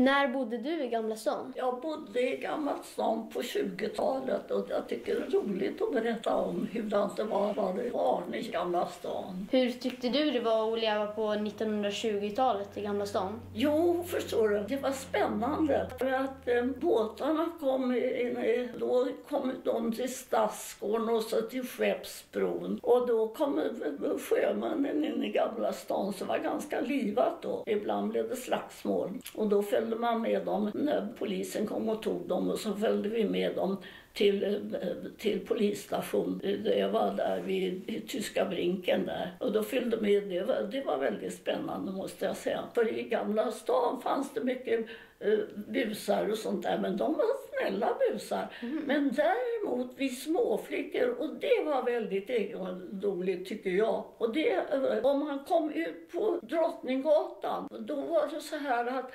När bodde du i Gamla stan? Jag bodde i Gamla stan på 20-talet och jag tycker det är roligt att berätta om hur det var i Gamla stan. Hur tyckte du det var att leva på 1920-talet i Gamla stan? Jo, förstår du, det var spännande. För att båtarna då kom de till Stadsgården och så till Skeppsbron. Och då kom sjömännen in i Gamla stan, så det var ganska livat då. Ibland blev det slagsmål. Och då följde man med dem när polisen kom och tog dem, och så följde vi med dem till polisstation. Det var där vid Tyska Brinken där. Och då fyllde med det var väldigt spännande, måste jag säga. För i Gamla stan fanns det mycket busar och sånt där, men de var snälla busar. Men däremot vi småflickor, och det var väldigt egendomligt tycker jag. Och det, om man kom ut på Drottninggatan, då var det så här att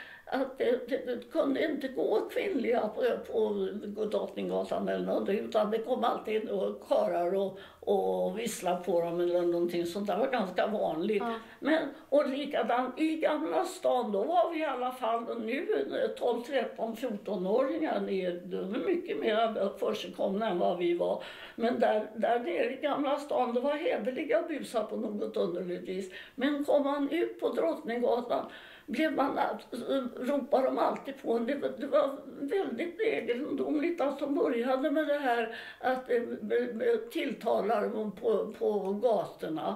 det kunde inte gå kvinnliga på Drottninggatan eller något, utan det kom alltid karlar och vissla på dem eller någonting sånt. Det var ganska vanligt. Ja. Men, och likadant i Gamla stan, då var vi i alla fall nu 12, 13, 14-åringar. De är mycket mer försigkomna än vad vi var. Men där nere i Gamla stan, det var hederliga busar på något underligt vis. Men kom man ut på Drottninggatan, ropade de alltid på. Det var väldigt egendomligt att de började med det här att tilltala dem på gatorna.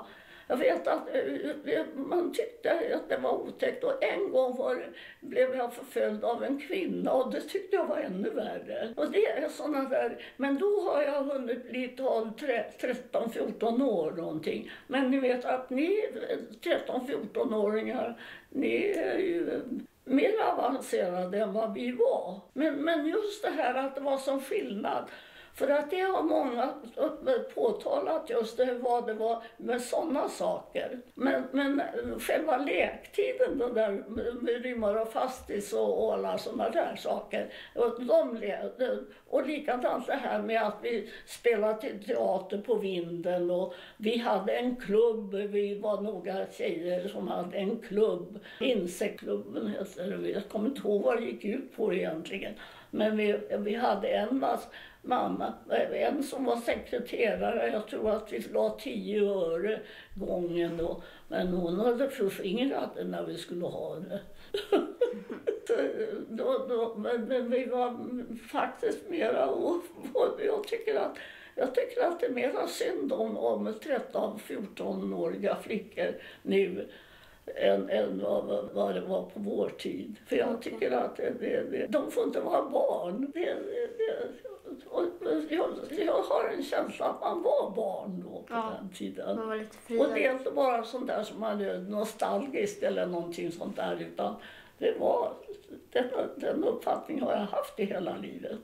Jag vet att man tyckte att det var otäckt, och en gång blev jag förföljd av en kvinna, och det tyckte jag var ännu värre. Och det är sådana där, men då har jag hunnit bli 13-14 år någonting. Men ni vet att ni 13-14-åringar, ni är ju mer avancerade än vad vi var. Men just det här att det var som skillnad. För att det har många påtalat just vad det var med sådana saker. Men själva lektiden, den där med rimmar och fastis och alla sådana där saker. Och likadant det här med att vi spelade teater på vinden, och vi hade en klubb, vi var några tjejer som hade en klubb. Insektklubben heter det, jag kommer inte ihåg vad det gick ut på egentligen. Men vi hade en som var sekreterare, jag tror att vi la 10 öre gången då. Men hon hade förskingrat det när vi skulle ha det. Men vi var faktiskt mera, och jag tycker att det är mera synd om 13-14-åriga flickor nu än vad det var på vår tid. För jag tycker att de får inte vara barn. Jag har en känsla att man var barn då på den tiden. Man var lite friare. Och det är inte bara sånt där som man är nostalgiskt eller någonting sånt där, utan den uppfattningen har jag haft i hela livet.